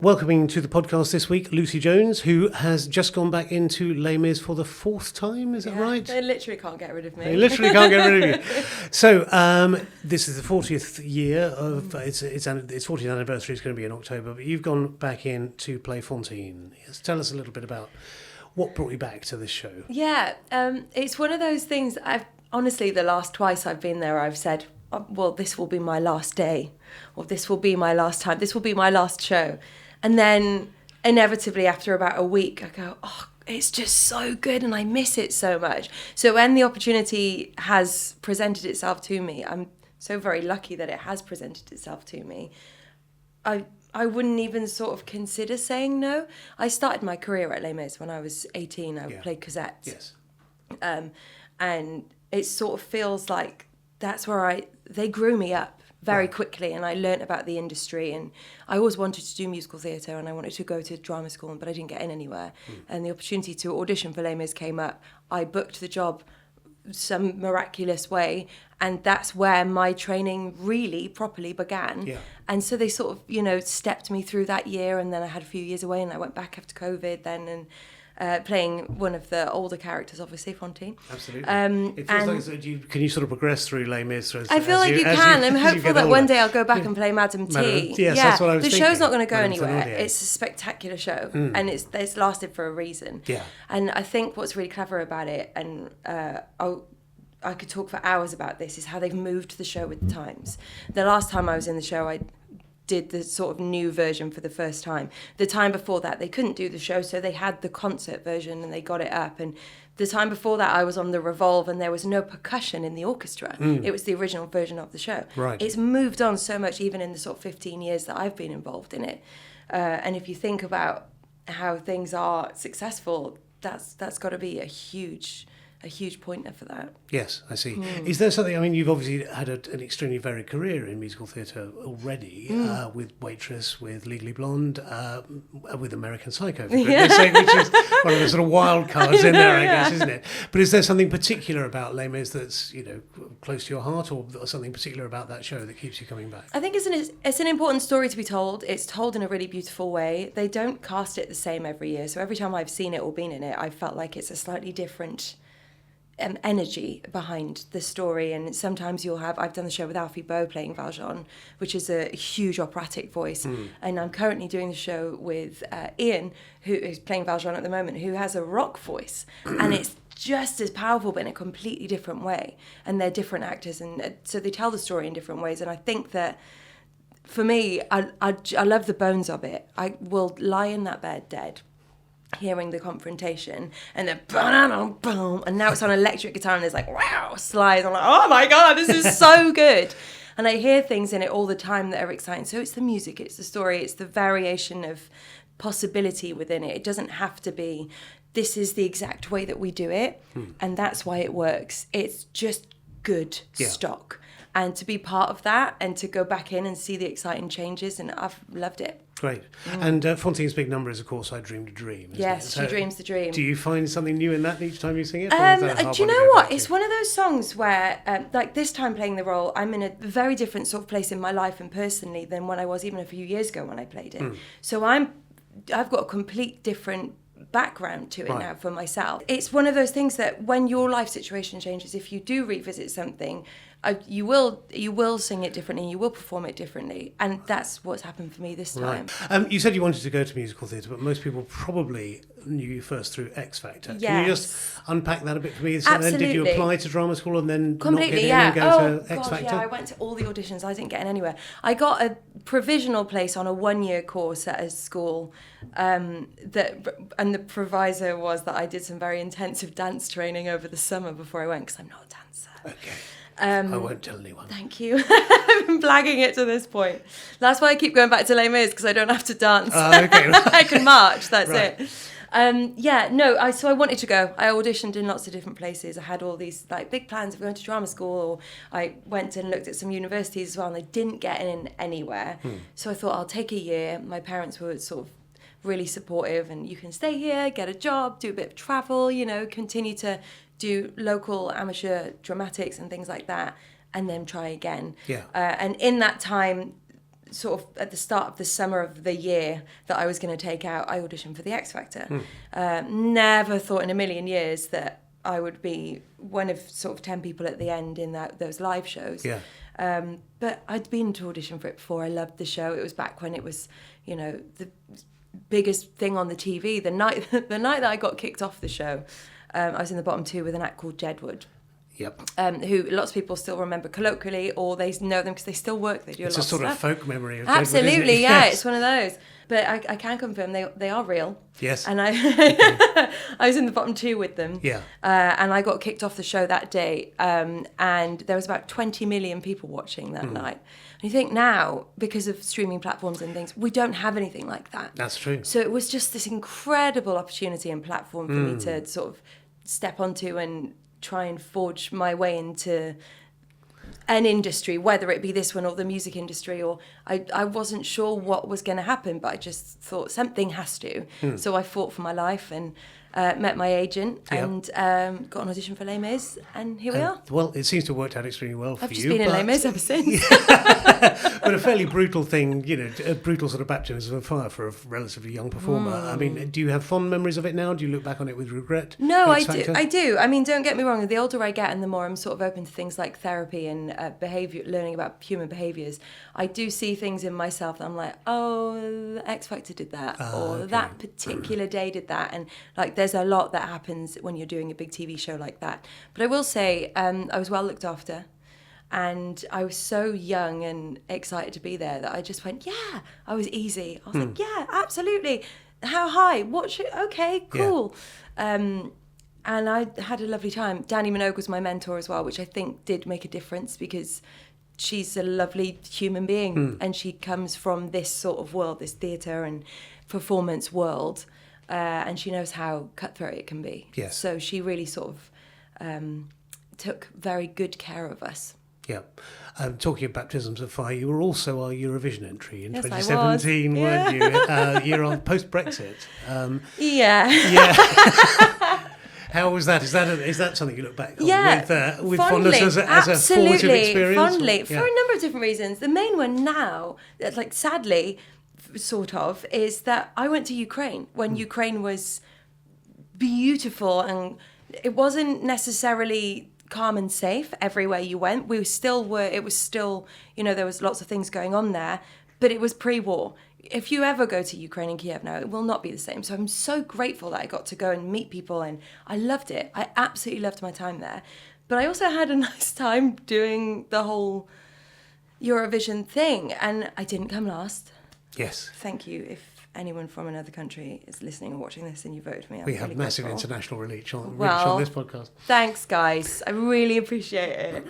Welcoming to the podcast this week, Lucie Jones, who has just gone back into Les Mis for the fourth time, is that right? They literally can't get rid of me. They literally can't get rid of you. So, this is the 40th year of, its 40th anniversary is going to be in October, but you've gone back in to play Fantine. Yes, tell us a little bit about what brought you back to this show. Yeah, it's one of those things, honestly, the last twice I've been there, I've said, well, this will be my last day, or this will be my last time, this will be my last show. And then inevitably after about a week, I go, oh, it's just so good and I miss it so much. So when the opportunity has presented itself to me, I'm so very lucky that it has presented itself to me. I wouldn't even sort of consider saying no. I started my career at Les Mis when I was 18. I played Cosette. Yes. And it sort of feels like that's where they grew me up very quickly, and I learnt about the industry, and I always wanted to do musical theatre and I wanted to go to drama school, but I didn't get in anywhere. And the opportunity to audition for Les Mis came up. I booked the job some miraculous way, and that's where my training really properly began. Yeah. And so they sort of, stepped me through that year, and then I had a few years away and I went back after COVID then, and playing one of the older characters, obviously, Fantine. Absolutely. It feels like, can you sort of progress through Les Mis? I feel like you can. I'm hopeful that one day I'll go back and play Madame T. Yes, that's what I was thinking. The show's not going to go anywhere. It's a spectacular show, and it's lasted for a reason. Yeah. And I think what's really clever about it, and I could talk for hours about this, is how they've moved the show with the times. The last time I was in the show, I did the sort of new version for the first time. The time before that, they couldn't do the show, so they had the concert version and they got it up. And the time before that, I was on the Revolve and there was no percussion in the orchestra. It was the original version of the show. Right. It's moved on so much, even in the sort of 15 years that I've been involved in it. And if you think about how things are successful, that's got to be a huge pointer for that. Yes, I see. Is there something, I mean, you've obviously had an extremely varied career in musical theatre already, with Waitress, with Legally Blonde, with American Psycho, for goodness sake, which is one of the sort of wild cards in there, I guess, isn't it? But is there something particular about Les Mis that's, close to your heart, or something particular about that show that keeps you coming back? I think it's an important story to be told. It's told in a really beautiful way. They don't cast it the same every year, so every time I've seen it or been in it, I've felt like it's a slightly different energy behind the story. And sometimes I've done the show with Alfie Boe playing Valjean, which is a huge operatic voice, and I'm currently doing the show with Ian, who is playing Valjean at the moment, who has a rock voice, and it's just as powerful but in a completely different way, and they're different actors, and so they tell the story in different ways. And I think that for me, I love the bones of it. I will lie in that bed dead, hearing the confrontation, and then boom, and now it's on electric guitar and there's like wow slides. I'm like, oh my god, this is so good. And I hear things in it all the time that are exciting. So it's the music, it's the story, it's the variation of possibility within it. It doesn't have to be this is the exact way that we do it, and that's why it works. It's just good stock, and to be part of that and to go back in and see the exciting changes, and I've loved it. Great. And Fantine's big number is, of course, I Dreamed a Dream. Yes, She Dreams the Dream. Do you find something new in that each time you sing it? Do you know what? It's one of those songs where, like this time playing the role, I'm in a very different sort of place in my life and personally than when I was even a few years ago when I played it. So I've got a complete different background to it now for myself. It's one of those things that when your life situation changes, if you do revisit something, you will sing it differently and you will perform it differently, and that's what's happened for me this time. You said you wanted to go to musical theatre, but most people probably knew you first through X Factor. Yes. Can you just unpack that a bit for me? Absolutely. Then did you apply to drama school and then completely, not get in and go to X Factor? Yeah, I went to all the auditions. I didn't get in anywhere. I got a provisional place on a 1-year course at a school, and the proviso was that I did some very intensive dance training over the summer before I went, because I'm not a dancer. Okay. I won't tell anyone. Thank you. I've been blagging it to this point. That's why I keep going back to Les Mis, because I don't have to dance. Okay. I can march, that's it. So I wanted to go. I auditioned in lots of different places. I had all these like big plans of going to drama school, or I went and looked at some universities as well, and I didn't get in anywhere. So I thought I'll take a year. My parents were sort of really supportive, and you can stay here, get a job, do a bit of travel, continue to do local amateur dramatics and things like that, and then try again. Yeah. And in that time, sort of at the start of the summer of the year that I was going to take out, I auditioned for the X Factor. Never thought in a million years that I would be one of sort of 10 people at the end in those live shows. Yeah. But I'd been to audition for it before. I loved the show. It was back when it was, you know, the biggest thing on the TV. The night that I got kicked off the show, I was in the bottom 2 with an act called Jedward. Yep. Who lots of people still remember colloquially, or they know them because they still work. They do it's a lot a sort of of stuff. folk memory of Absolutely, Jedward, isn't it? yeah, Yes. it's one of those. But I can confirm they are real. Yes. And I I was in the bottom 2 with them. Yeah. And I got kicked off the show that day. And there was about 20 million people watching that night. And you think now, because of streaming platforms and things, we don't have anything like that. That's true. So it was just this incredible opportunity and platform for me to sort of step onto and try and forge my way into an industry, whether it be this one or the music industry, or I wasn't sure what was going to happen, but I just thought something has to. So I fought for my life and met my agent and got an audition for Les Mis, and here we are. Well, it seems to have worked out extremely well for I've you. just been in Les Mis ever since. But a fairly brutal thing, you know, a brutal sort of baptism of fire for a relatively young performer. I mean, do you have fond memories of it now? Do you look back on it with regret? No, X I do. Factor? I do. I mean, don't get me wrong. The older I get and the more I'm sort of open to things like therapy and learning about human behaviours, I do see things in myself that I'm like, oh, the X Factor did that, or okay. that particular day did that. And like, there's a lot that happens when you're doing a big TV show like that. But I will say, I was well looked after. And I was so young and excited to be there that I just went, yeah, I was easy. I was like, yeah, absolutely. How high? What should, okay, cool. And I had a lovely time. Danny Minogue was my mentor as well, which I think did make a difference because she's a lovely human being and she comes from this sort of world, this theatre and performance world, and she knows how cutthroat it can be. Yes. So she really sort of took very good care of us. Yeah. Talking of baptisms of fire, you were also our Eurovision entry in Yes, I 2017, was. weren't you? Year on post-Brexit. Yeah. Yeah. How was that? Is that something you look back on with fondness as a formative experience? Fondly, Yeah. for a number of different reasons. The main one now, like sadly, sort of, is that I went to Ukraine when Ukraine was beautiful, and it wasn't necessarily calm and safe everywhere you went. It was still, you know, there was lots of things going on there, but it was pre-war. If you ever go to Ukraine and Kiev now, it will not be the same. So I'm so grateful that I got to go and meet people, and I loved it. I absolutely loved my time there. But I also had a nice time doing the whole Eurovision thing, and I didn't come last. Yes. Thank you. If anyone from another country is listening or watching this and you voted for me, I'm We have really massive grateful. international reach on Well, this podcast. Thanks, guys. I really appreciate it.